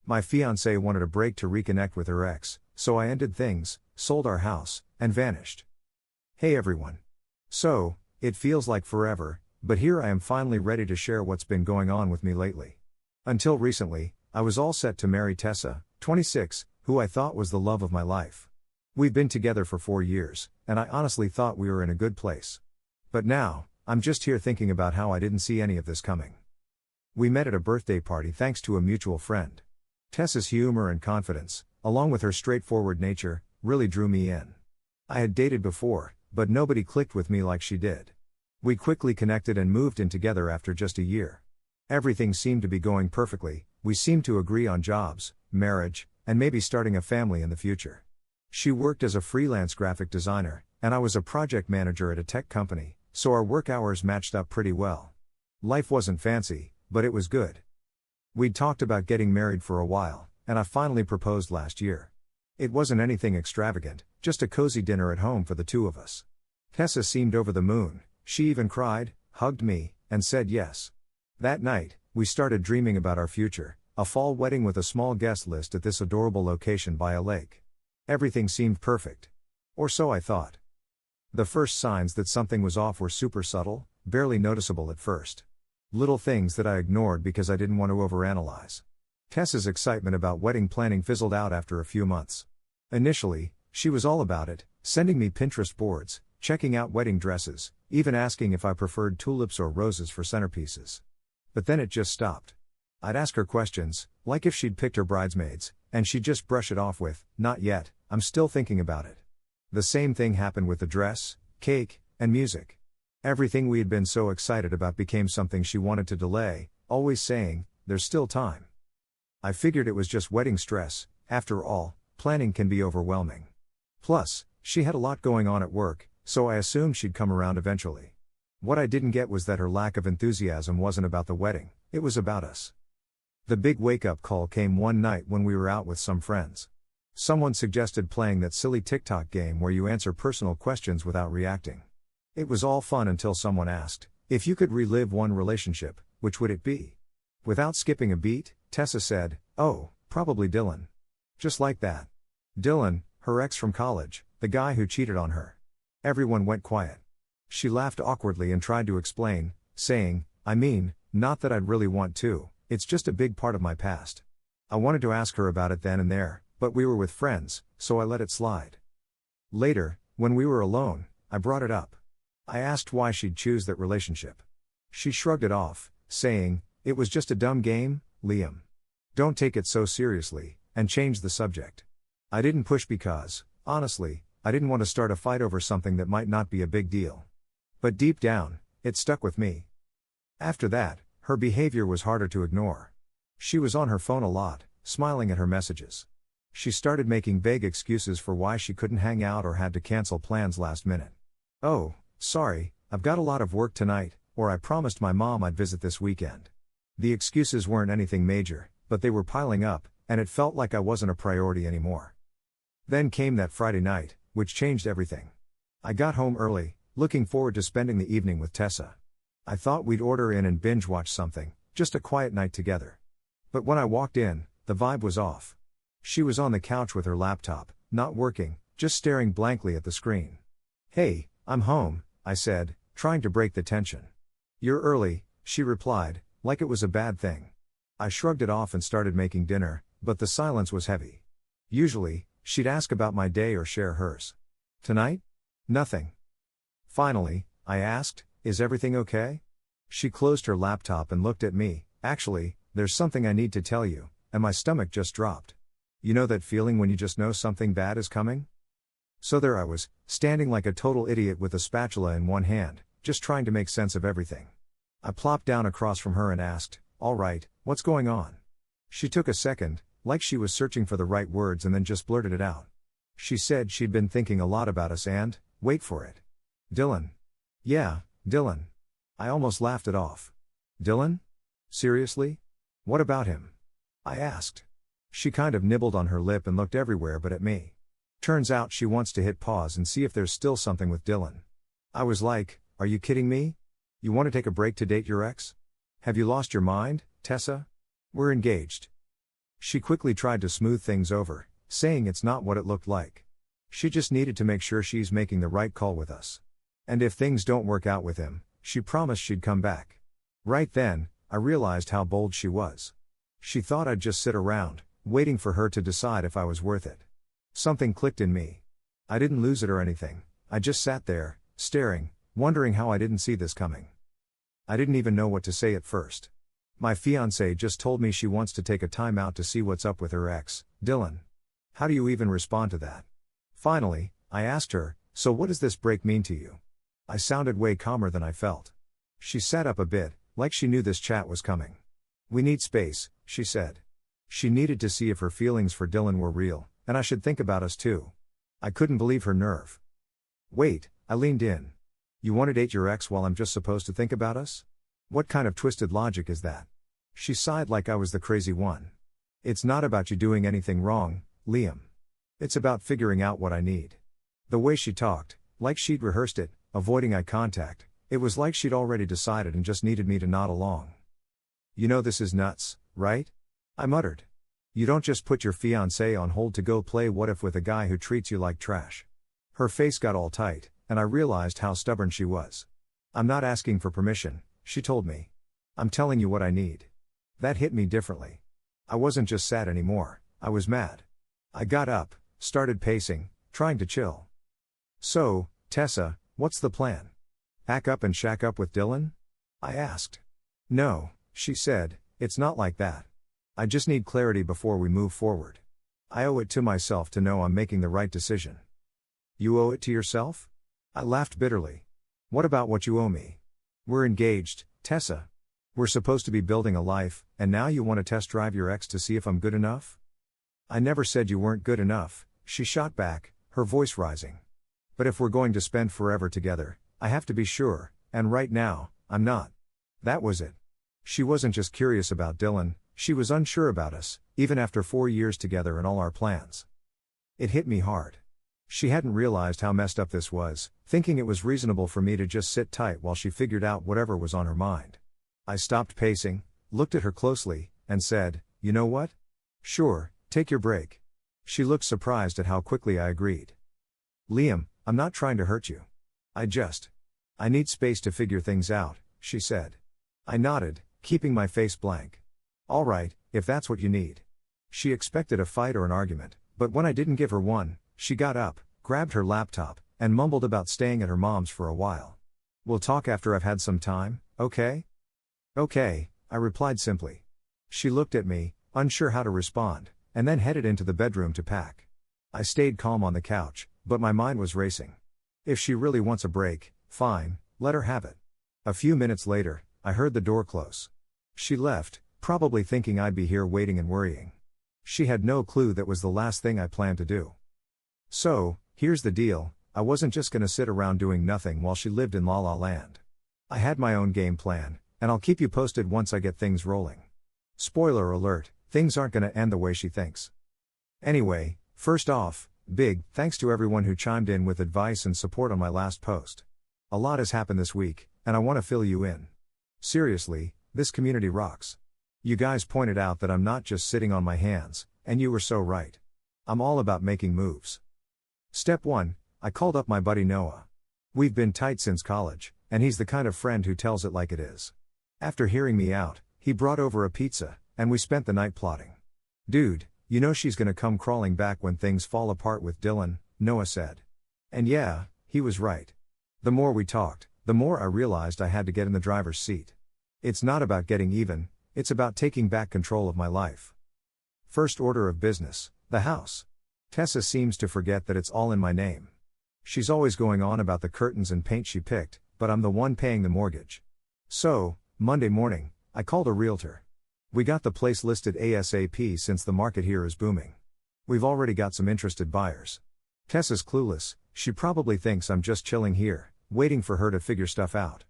My fiancée wanted a break to reconnect with her ex, so I ended things, sold our house, and vanished. Hey everyone. So, it feels like forever, but here I am finally ready to share what's been going on with me lately. Until recently, I was all set to marry Tessa, 26, who I thought was the love of my life. We've been together for 4 years, and I honestly thought we were in a good place. But now, I'm just here thinking about how I didn't see any of this coming. We met at a birthday party thanks to a mutual friend. Tessa's humor and confidence, along with her straightforward nature, really drew me in. I had dated before, but nobody clicked with me like she did. We quickly connected and moved in together after just a year. Everything seemed to be going perfectly, we seemed to agree on jobs, marriage, and maybe starting a family in the future. She worked as a freelance graphic designer, and I was a project manager at a tech company, so our work hours matched up pretty well. Life wasn't fancy, but it was good. We'd talked about getting married for a while, and I finally proposed last year. It wasn't anything extravagant, just a cozy dinner at home for the two of us. Tessa seemed over the moon, she even cried, hugged me, and said yes. That night, we started dreaming about our future, a fall wedding with a small guest list at this adorable location by a lake. Everything seemed perfect. Or so I thought. The first signs that something was off were super subtle, barely noticeable at first. Little things that I ignored because I didn't want to overanalyze. Tessa's excitement about wedding planning fizzled out after a few months. Initially, she was all about it, sending me Pinterest boards, checking out wedding dresses, even asking if I preferred tulips or roses for centerpieces. But then it just stopped. I'd ask her questions, like if she'd picked her bridesmaids, and she'd just brush it off with, "Not yet, I'm still thinking about it." The same thing happened with the dress, cake, and music. Everything we had been so excited about became something she wanted to delay, always saying, "There's still time." I figured it was just wedding stress, after all, planning can be overwhelming. Plus, she had a lot going on at work, so I assumed she'd come around eventually. What I didn't get was that her lack of enthusiasm wasn't about the wedding, it was about us. The big wake-up call came one night when we were out with some friends. Someone suggested playing that silly TikTok game where you answer personal questions without reacting. It was all fun until someone asked, if you could relive one relationship, which would it be? Without skipping a beat, Tessa said, "Oh, probably Dylan." Just like that. Dylan, her ex from college, the guy who cheated on her. Everyone went quiet. She laughed awkwardly and tried to explain, saying, "I mean, not that I'd really want to, it's just a big part of my past." I wanted to ask her about it then and there, but we were with friends, so I let it slide. Later, when we were alone, I brought it up. I asked why she'd choose that relationship. She shrugged it off, saying, "It was just a dumb game, Liam. Don't take it so seriously," and changed the subject. I didn't push because, honestly, I didn't want to start a fight over something that might not be a big deal. But deep down, it stuck with me. After that, her behavior was harder to ignore. She was on her phone a lot, smiling at her messages. She started making vague excuses for why she couldn't hang out or had to cancel plans last minute. "Oh, sorry, I've got a lot of work tonight," or "I promised my mom I'd visit this weekend." The excuses weren't anything major, but they were piling up, and it felt like I wasn't a priority anymore. Then came that Friday night, which changed everything. I got home early, looking forward to spending the evening with Tessa. I thought we'd order in and binge watch something, just a quiet night together. But when I walked in, the vibe was off. She was on the couch with her laptop, not working, just staring blankly at the screen. "Hey, I'm home," I said, trying to break the tension. "You're early," she replied, like it was a bad thing. I shrugged it off and started making dinner, but the silence was heavy. Usually, she'd ask about my day or share hers. Tonight? Nothing. Finally, I asked, "Is everything okay?" She closed her laptop and looked at me. "Actually, there's something I need to tell you," and my stomach just dropped. You know that feeling when you just know something bad is coming? So there I was, standing like a total idiot with a spatula in one hand, just trying to make sense of everything. I plopped down across from her and asked, "All right, what's going on?" She took a second, like she was searching for the right words, and then just blurted it out. She said she'd been thinking a lot about us and, wait for it. Dylan. Yeah, Dylan. I almost laughed it off. Dylan? Seriously? What about him? I asked. She kind of nibbled on her lip and looked everywhere but at me. Turns out she wants to hit pause and see if there's still something with Dylan. I was like, "Are you kidding me? You want to take a break to date your ex? Have you lost your mind, Tessa? We're engaged." She quickly tried to smooth things over, saying it's not what it looked like. She just needed to make sure she's making the right call with us. And if things don't work out with him, she promised she'd come back. Right then, I realized how bold she was. She thought I'd just sit around, waiting for her to decide if I was worth it. Something clicked in me. I didn't lose it or anything, I just sat there, staring, wondering how I didn't see this coming. I didn't even know what to say at first. My fiancée just told me she wants to take a time out to see what's up with her ex, Dylan. How do you even respond to that? Finally, I asked her, so what does this break mean to you? I sounded way calmer than I felt. She sat up a bit, like she knew this chat was coming. We need space, she said. She needed to see if her feelings for Dylan were real, and I should think about us too. I couldn't believe her nerve. Wait, I leaned in. You want to date your ex while I'm just supposed to think about us? What kind of twisted logic is that? She sighed like I was the crazy one. It's not about you doing anything wrong, Liam. It's about figuring out what I need. The way she talked, like she'd rehearsed it, avoiding eye contact, it was like she'd already decided and just needed me to nod along. You know this is nuts, right? I muttered. You don't just put your fiancé on hold to go play what if with a guy who treats you like trash. Her face got all tight, and I realized how stubborn she was. I'm not asking for permission, she told me. I'm telling you what I need. That hit me differently. I wasn't just sad anymore, I was mad. I got up, started pacing, trying to chill. So, Tessa, what's the plan? Pack up and shack up with Dylan? I asked. No, she said, it's not like that. I just need clarity before we move forward. I owe it to myself to know I'm making the right decision. You owe it to yourself? I laughed bitterly. What about what you owe me? We're engaged, Tessa. We're supposed to be building a life, and now you want to test drive your ex to see if I'm good enough? I never said you weren't good enough, she shot back, her voice rising. But if we're going to spend forever together, I have to be sure, and right now, I'm not. That was it. She wasn't just curious about Dylan, she was unsure about us, even after 4 years together and all our plans. It hit me hard. She hadn't realized how messed up this was, thinking it was reasonable for me to just sit tight while she figured out whatever was on her mind. I stopped pacing, looked at her closely, and said, you know what? Sure, take your break. She looked surprised at how quickly I agreed. Liam, I'm not trying to hurt you. I need space to figure things out, she said. I nodded, keeping my face blank. All right, if that's what you need. She expected a fight or an argument, but when I didn't give her one, she got up, grabbed her laptop, and mumbled about staying at her mom's for a while. We'll talk after I've had some time, okay? Okay, I replied simply. She looked at me, unsure how to respond, and then headed into the bedroom to pack. I stayed calm on the couch, but my mind was racing. If she really wants a break, fine, let her have it. A few minutes later, I heard the door close. She left, probably thinking I'd be here waiting and worrying. She had no clue that was the last thing I planned to do. So, here's the deal, I wasn't just gonna sit around doing nothing while she lived in La La Land. I had my own game plan, and I'll keep you posted once I get things rolling. Spoiler alert, things aren't gonna end the way she thinks. Anyway, first off, big thanks to everyone who chimed in with advice and support on my last post. A lot has happened this week, and I want to fill you in. Seriously, this community rocks. You guys pointed out that I'm not just sitting on my hands, and you were so right. I'm all about making moves. Step 1, I called up my buddy Noah. We've been tight since college, and he's the kind of friend who tells it like it is. After hearing me out, he brought over a pizza, and we spent the night plotting. Dude, you know she's gonna come crawling back when things fall apart with Dylan, Noah said. And yeah, he was right. The more we talked, the more I realized I had to get in the driver's seat. It's not about getting even, it's about taking back control of my life. First order of business, the house. Tessa seems to forget that it's all in my name. She's always going on about the curtains and paint she picked, but I'm the one paying the mortgage. So, Monday morning, I called a realtor. We got the place listed ASAP since the market here is booming. We've already got some interested buyers. Tessa's clueless, she probably thinks I'm just chilling here, waiting for her to figure stuff out.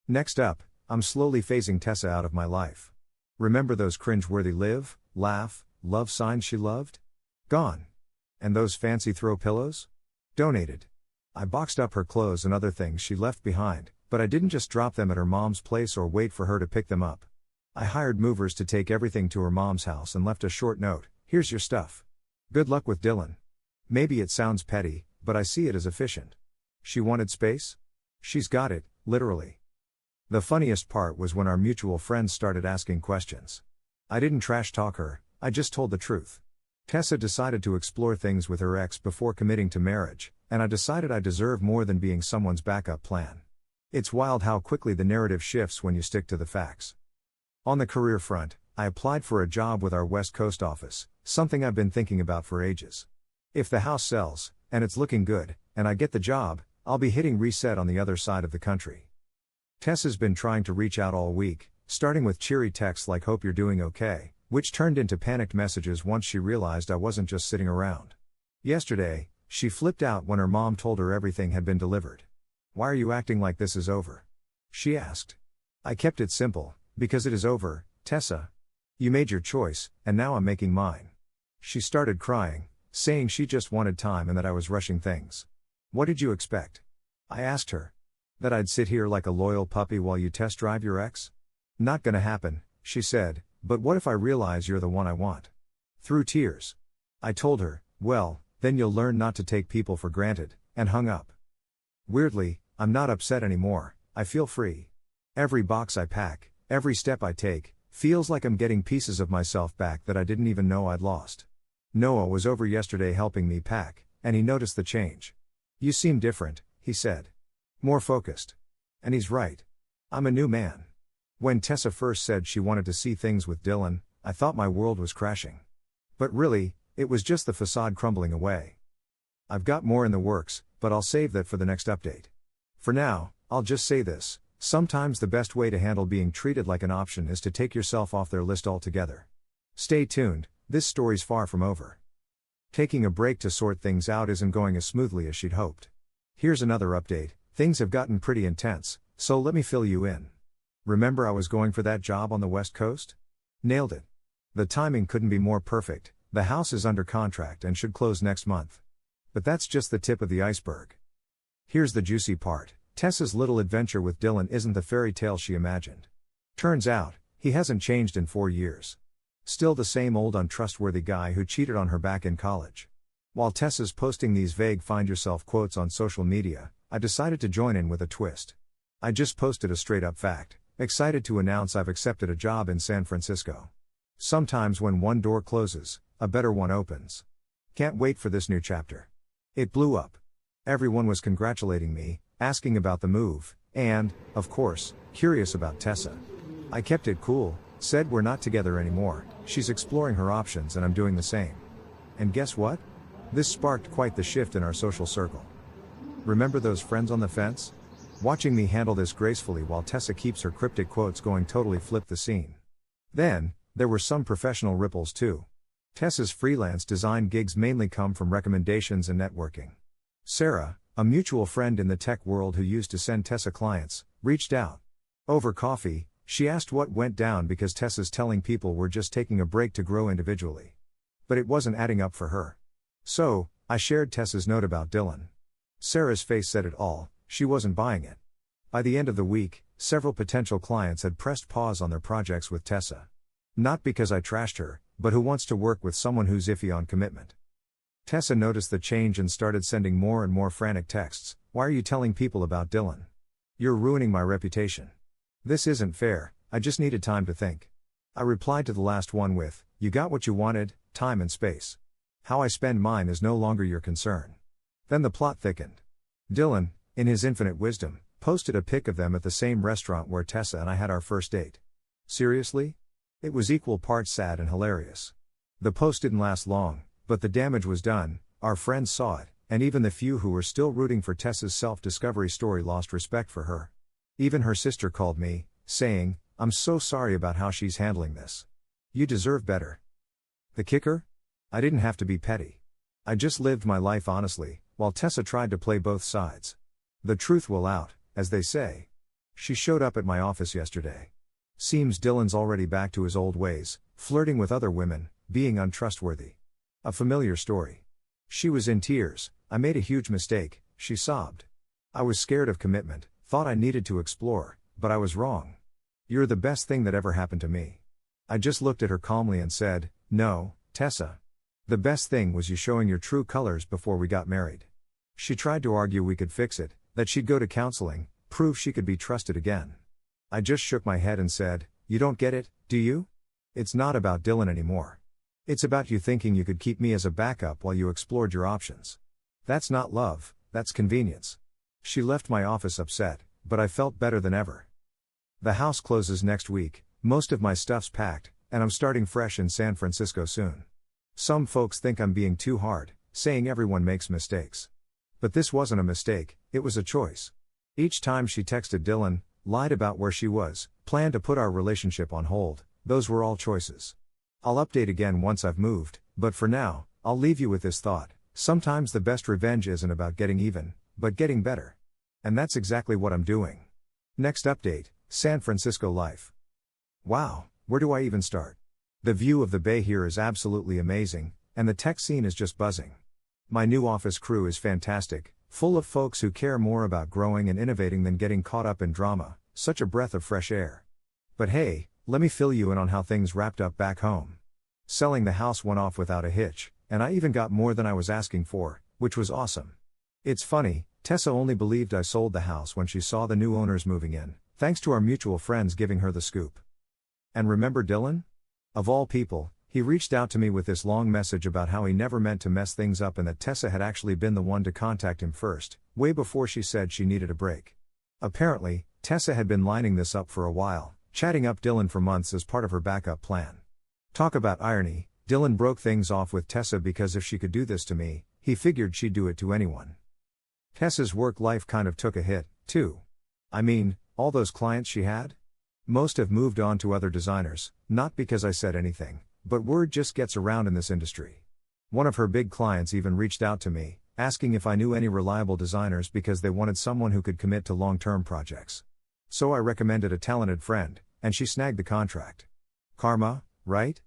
Next up, I'm slowly phasing Tessa out of my life. Remember those cringe-worthy live, laugh, love signs she loved? Gone. And those fancy throw pillows? Donated. I boxed up her clothes and other things she left behind, but I didn't just drop them at her mom's place or wait for her to pick them up. I hired movers to take everything to her mom's house and left a short note: "Here's your stuff. Good luck with Dylan." Maybe it sounds petty, but I see it as efficient. She wanted space? She's got it, literally. The funniest part was when our mutual friends started asking questions. I didn't trash talk her, I just told the truth. Tessa decided to explore things with her ex before committing to marriage, and I decided I deserve more than being someone's backup plan. It's wild how quickly the narrative shifts when you stick to the facts. On the career front, I applied for a job with our West Coast office, something I've been thinking about for ages. If the house sells, and it's looking good, and I get the job, I'll be hitting reset on the other side of the country. Tessa's been trying to reach out all week, starting with cheery texts like "hope you're doing okay," which turned into panicked messages once she realized I wasn't just sitting around. Yesterday, she flipped out when her mom told her everything had been delivered. "Why are you acting like this is over?" she asked. I kept it simple: "Because it is over, Tessa. You made your choice, and now I'm making mine." She started crying, saying she just wanted time and that I was rushing things. "What did you expect?" I asked her. "That I'd sit here like a loyal puppy while you test drive your ex?" "Not gonna happen," she said, "but what if I realize you're the one I want?" Through tears. I told her, "Well, then you'll learn not to take people for granted," and hung up. Weirdly, I'm not upset anymore, I feel free. Every box I pack, every step I take, feels like I'm getting pieces of myself back that I didn't even know I'd lost. Noah was over yesterday helping me pack, and he noticed the change. "You seem different," he said. "More focused." And he's right. I'm a new man. When Tessa first said she wanted to see things with Dylan, I thought my world was crashing. But really, it was just the facade crumbling away. I've got more in the works, but I'll save that for the next update. For now, I'll just say this: sometimes the best way to handle being treated like an option is to take yourself off their list altogether. Stay tuned, this story's far from over. Taking a break to sort things out isn't going as smoothly as she'd hoped. Here's another update: things have gotten pretty intense, so let me fill you in. Remember I was going for that job on the West Coast? Nailed it. The timing couldn't be more perfect. The house is under contract and should close next month. But that's just the tip of the iceberg. Here's the juicy part: Tessa's little adventure with Dylan isn't the fairy tale she imagined. Turns out, he hasn't changed in 4 years. Still the same old untrustworthy guy who cheated on her back in college. While Tessa's posting these vague find yourself quotes on social media, I decided to join in with a twist. I just posted a straight up fact: excited to announce I've accepted a job in San Francisco. Sometimes when one door closes, a better one opens. Can't wait for this new chapter. It blew up. Everyone was congratulating me, asking about the move, and, of course, curious about Tessa. I kept it cool, said we're not together anymore, she's exploring her options and I'm doing the same. And guess what? This sparked quite the shift in our social circle. Remember those friends on the fence? Watching me handle this gracefully while Tessa keeps her cryptic quotes going totally flipped the scene. Then, there were some professional ripples too. Tessa's freelance design gigs mainly come from recommendations and networking. Sarah, a mutual friend in the tech world who used to send Tessa clients, reached out. Over coffee, she asked what went down because Tessa's telling people we're just taking a break to grow individually. But it wasn't adding up for her. So, I shared Tessa's note about Dylan. Sarah's face said it all: she wasn't buying it. By the end of the week, several potential clients had pressed pause on their projects with Tessa. Not because I trashed her, but who wants to work with someone who's iffy on commitment. Tessa noticed the change and started sending more and more frantic texts: "Why are you telling people about Dylan? You're ruining my reputation. This isn't fair, I just needed time to think." I replied to the last one with, "You got what you wanted, time and space. How I spend mine is no longer your concern." Then the plot thickened. Dylan, in his infinite wisdom, posted a pic of them at the same restaurant where Tessa and I had our first date. Seriously? It was equal parts sad and hilarious. The post didn't last long, but the damage was done. Our friends saw it, and even the few who were still rooting for Tessa's self-discovery story lost respect for her. Even her sister called me, saying, "I'm so sorry about how she's handling this. You deserve better." The kicker? I didn't have to be petty. I just lived my life honestly, while Tessa tried to play both sides. The truth will out, as they say. She showed up at my office yesterday. Seems Dylan's already back to his old ways, flirting with other women, being untrustworthy. A familiar story. She was in tears. "I made a huge mistake," she sobbed. "I was scared of commitment, thought I needed to explore, but I was wrong. You're the best thing that ever happened to me. I just looked at her calmly and said, no, Tessa. The best thing was you showing your true colors before we got married. She tried to argue we could fix it, that she'd go to counseling, prove she could be trusted again. I just shook my head and said, you don't get it, do you? It's not about Dylan anymore. It's about you thinking you could keep me as a backup while you explored your options. That's not love, that's convenience. She left my office upset, but I felt better than ever. The house closes next week, most of my stuff's packed, and I'm starting fresh in San Francisco soon. Some folks think I'm being too hard, saying everyone makes mistakes. But this wasn't a mistake, it was a choice. Each time she texted Dylan, lied about where she was, planned to put our relationship on hold, those were all choices. I'll update again once I've moved, but for now, I'll leave you with this thought. Sometimes the best revenge isn't about getting even, but getting better. And that's exactly what I'm doing. Next update, San Francisco life. Wow, where do I even start? The view of the bay here is absolutely amazing, and the tech scene is just buzzing. My new office crew is fantastic, full of folks who care more about growing and innovating than getting caught up in drama, such a breath of fresh air. But hey, let me fill you in on how things wrapped up back home. Selling the house went off without a hitch, and I even got more than I was asking for, which was awesome. It's funny, Tessa only believed I sold the house when she saw the new owners moving in, thanks to our mutual friends giving her the scoop. And remember Dylan? Of all people, he reached out to me with this long message about how he never meant to mess things up and that Tessa had actually been the one to contact him first, way before she said she needed a break. Apparently, Tessa had been lining this up for a while, chatting up Dylan for months as part of her backup plan. Talk about irony, Dylan broke things off with Tessa because if she could do this to me, he figured she'd do it to anyone. Tessa's work life kind of took a hit, too. I mean, all those clients she had? Most have moved on to other designers, not because I said anything, but word just gets around in this industry. One of her big clients even reached out to me, asking if I knew any reliable designers because they wanted someone who could commit to long-term projects. So I recommended a talented friend, and she snagged the contract. Karma, right?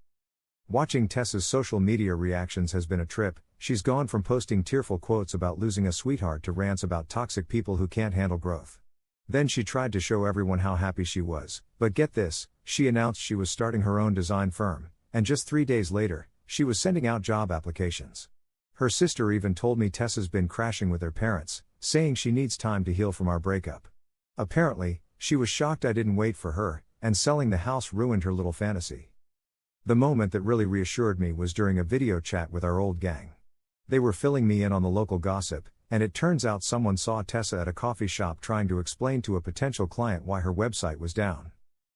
Watching Tessa's social media reactions has been a trip. She's gone from posting tearful quotes about losing a sweetheart to rants about toxic people who can't handle growth. Then she tried to show everyone how happy she was, but get this, she announced she was starting her own design firm, and just 3 days later, she was sending out job applications. Her sister even told me Tessa's been crashing with her parents, saying she needs time to heal from our breakup. Apparently, she was shocked I didn't wait for her, and selling the house ruined her little fantasy. The moment that really reassured me was during a video chat with our old gang. They were filling me in on the local gossip, and it turns out someone saw Tessa at a coffee shop trying to explain to a potential client why her website was down.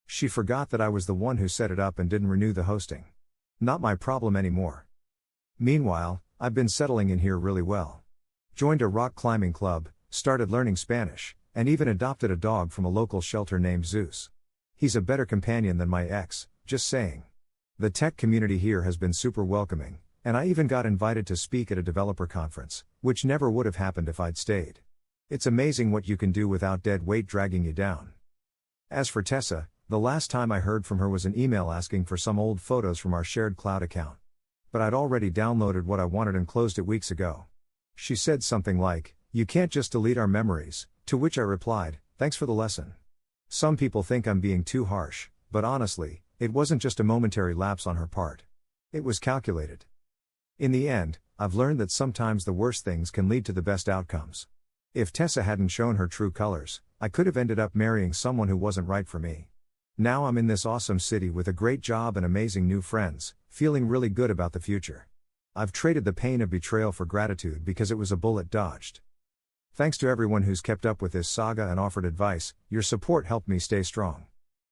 She forgot that I was the one who set it up and didn't renew the hosting. Not my problem anymore. Meanwhile, I've been settling in here really well. Joined a rock climbing club, started learning Spanish, and even adopted a dog from a local shelter named Zeus. He's a better companion than my ex, just saying. The tech community here has been super welcoming, and I even got invited to speak at a developer conference, which never would have happened if I'd stayed. It's amazing what you can do without dead weight dragging you down. As for Tessa, the last time I heard from her was an email asking for some old photos from our shared cloud account. But I'd already downloaded what I wanted and closed it weeks ago. She said something like, "You can't just delete our memories," to which I replied, "Thanks for the lesson." Some people think I'm being too harsh, but honestly, it wasn't just a momentary lapse on her part. It was calculated. In the end, I've learned that sometimes the worst things can lead to the best outcomes. If Tessa hadn't shown her true colors, I could have ended up marrying someone who wasn't right for me. Now I'm in this awesome city with a great job and amazing new friends, feeling really good about the future. I've traded the pain of betrayal for gratitude because it was a bullet dodged. Thanks to everyone who's kept up with this saga and offered advice, your support helped me stay strong.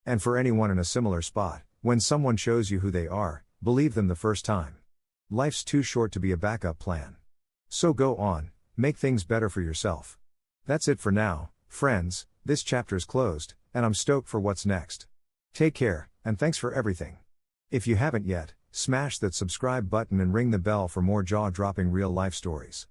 And for anyone in a similar spot, when someone shows you who they are, believe them the first time. Life's too short to be a backup plan. So go on, make things better for yourself. That's it for now, friends, this chapter's closed, and I'm stoked for what's next. Take care, and thanks for everything. If you haven't yet, smash that subscribe button and ring the bell for more jaw-dropping real-life stories.